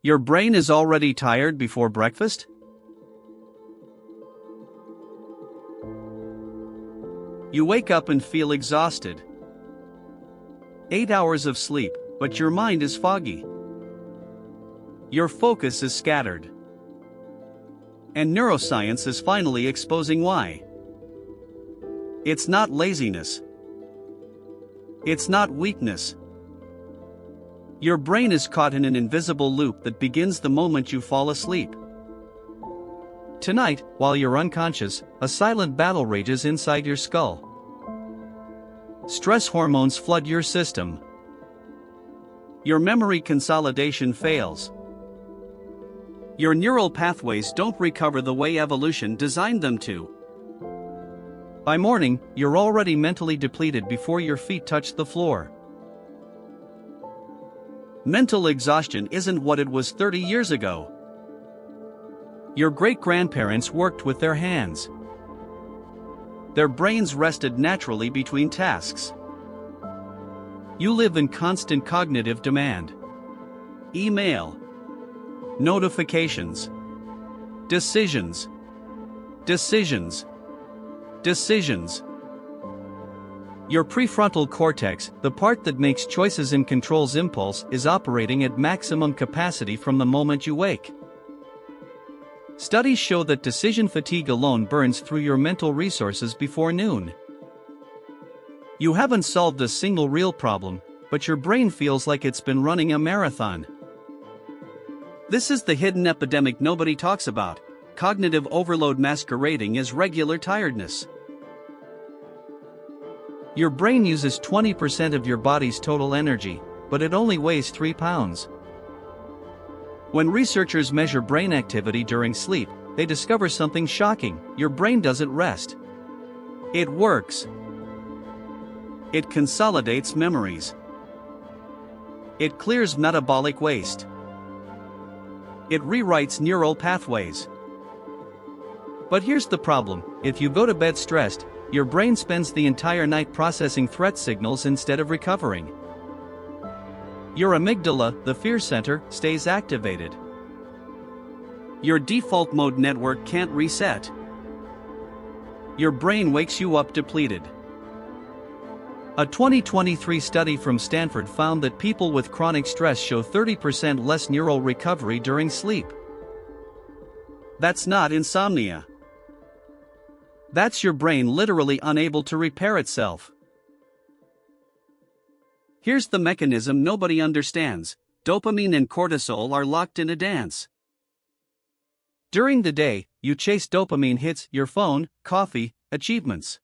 Your brain is already tired before breakfast? You wake up and feel exhausted. 8 hours of sleep, but your mind is foggy. Your focus is scattered. And neuroscience is finally exposing why. It's not laziness. It's not weakness. Your brain is caught in an invisible loop that begins the moment you fall asleep. Tonight, while you're unconscious, a silent battle rages inside your skull. Stress hormones flood your system. Your memory consolidation fails. Your neural pathways don't recover the way evolution designed them to. By morning, you're already mentally depleted before your feet touch the floor. Mental exhaustion isn't what it was 30 years ago. Your great-grandparents worked with their hands. Their brains rested naturally between tasks. You live in constant cognitive demand. Email. Notifications. Decisions. Decisions. Decisions. Your prefrontal cortex, the part that makes choices and controls impulse, is operating at maximum capacity from the moment you wake. Studies show that decision fatigue alone burns through your mental resources before noon. You haven't solved a single real problem, but your brain feels like it's been running a marathon. This is the hidden epidemic nobody talks about: cognitive overload masquerading as regular tiredness. Your brain uses 20% of your body's total energy, but it only weighs 3 pounds. When researchers measure brain activity during sleep, they discover something shocking: your brain doesn't rest. It works. It consolidates memories. It clears metabolic waste. It rewrites neural pathways. But here's the problem: if you go to bed stressed, your brain spends the entire night processing threat signals instead of recovering. Your amygdala, the fear center, stays activated. Your default mode network can't reset. Your brain wakes you up depleted. A 2023 study from Stanford found that people with chronic stress show 30% less neural recovery during sleep. That's not insomnia. That's your brain literally unable to repair itself. Here's the mechanism nobody understands: dopamine and cortisol are locked in a dance. During the day, you chase dopamine hits: your phone, coffee, achievements.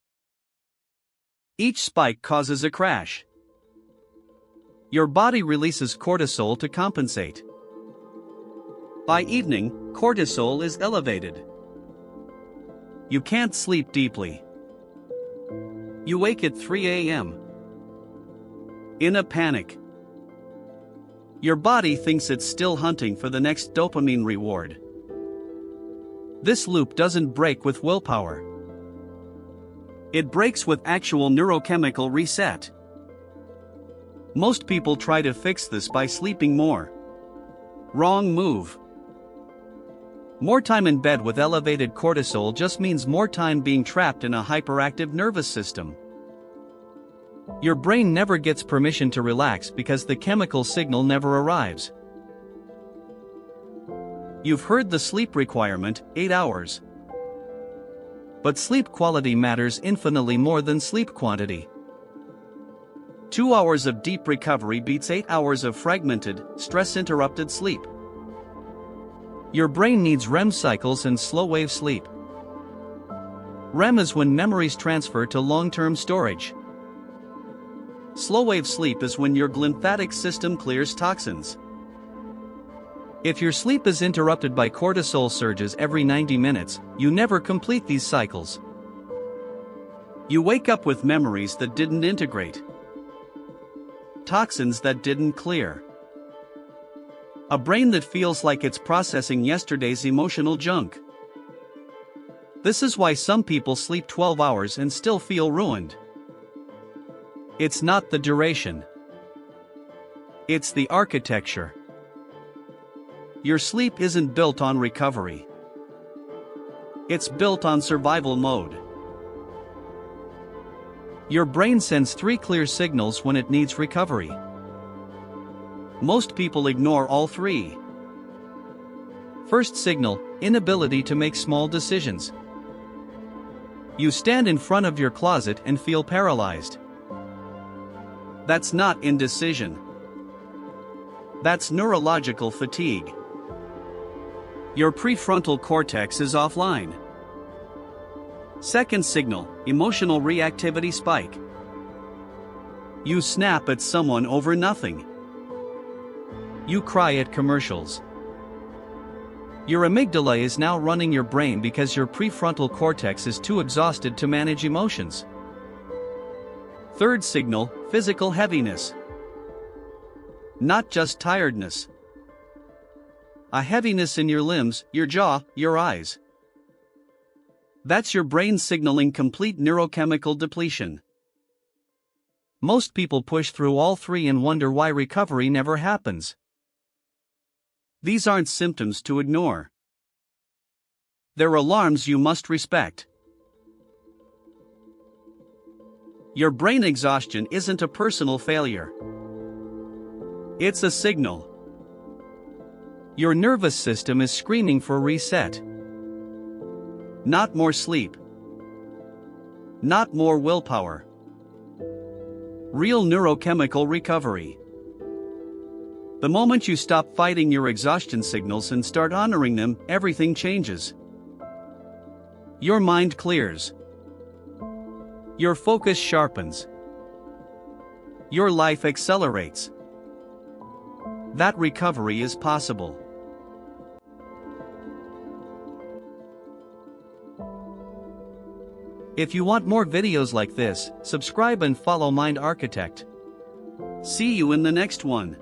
Each spike causes a crash. Your body releases cortisol to compensate. By evening, cortisol is elevated. You can't sleep deeply. You wake at 3 a.m. in a panic. Your body thinks it's still hunting for the next dopamine reward. This loop doesn't break with willpower. It breaks with actual neurochemical reset. Most people try to fix this by sleeping more. Wrong move. More time in bed with elevated cortisol just means more time being trapped in a hyperactive nervous system. Your brain never gets permission to relax because the chemical signal never arrives. You've heard the sleep requirement: 8 hours. But sleep quality matters infinitely more than sleep quantity. 2 hours of deep recovery beats 8 hours of fragmented, stress-interrupted sleep. Your brain needs REM cycles and slow-wave sleep. REM is when memories transfer to long-term storage. Slow-wave sleep is when your lymphatic system clears toxins. If your sleep is interrupted by cortisol surges every 90 minutes, you never complete these cycles. You wake up with memories that didn't integrate. Toxins that didn't clear. A brain that feels like it's processing yesterday's emotional junk. This is why some people sleep 12 hours and still feel ruined. It's not the duration. It's the architecture. Your sleep isn't built on recovery. It's built on survival mode. Your brain sends 3 clear signals when it needs recovery. Most people ignore all 3. First signal, inability to make small decisions. You stand in front of your closet and feel paralyzed. That's not indecision. That's neurological fatigue. Your prefrontal cortex is offline. Second signal, emotional reactivity spike. You snap at someone over nothing. You cry at commercials. Your amygdala is now running your brain because your prefrontal cortex is too exhausted to manage emotions. Third signal, physical heaviness. Not just tiredness. A heaviness in your limbs, your jaw, your eyes. That's your brain signaling complete neurochemical depletion. Most people push through all 3 and wonder why recovery never happens. These aren't symptoms to ignore. They're alarms you must respect. Your brain exhaustion isn't a personal failure. It's a signal. Your nervous system is screaming for reset. Not more sleep. Not more willpower. Real neurochemical recovery. The moment you stop fighting your exhaustion signals and start honoring them, everything changes. Your mind clears. Your focus sharpens. Your life accelerates. That recovery is possible. If you want more videos like this, subscribe and follow Mind Architect. See you in the next one.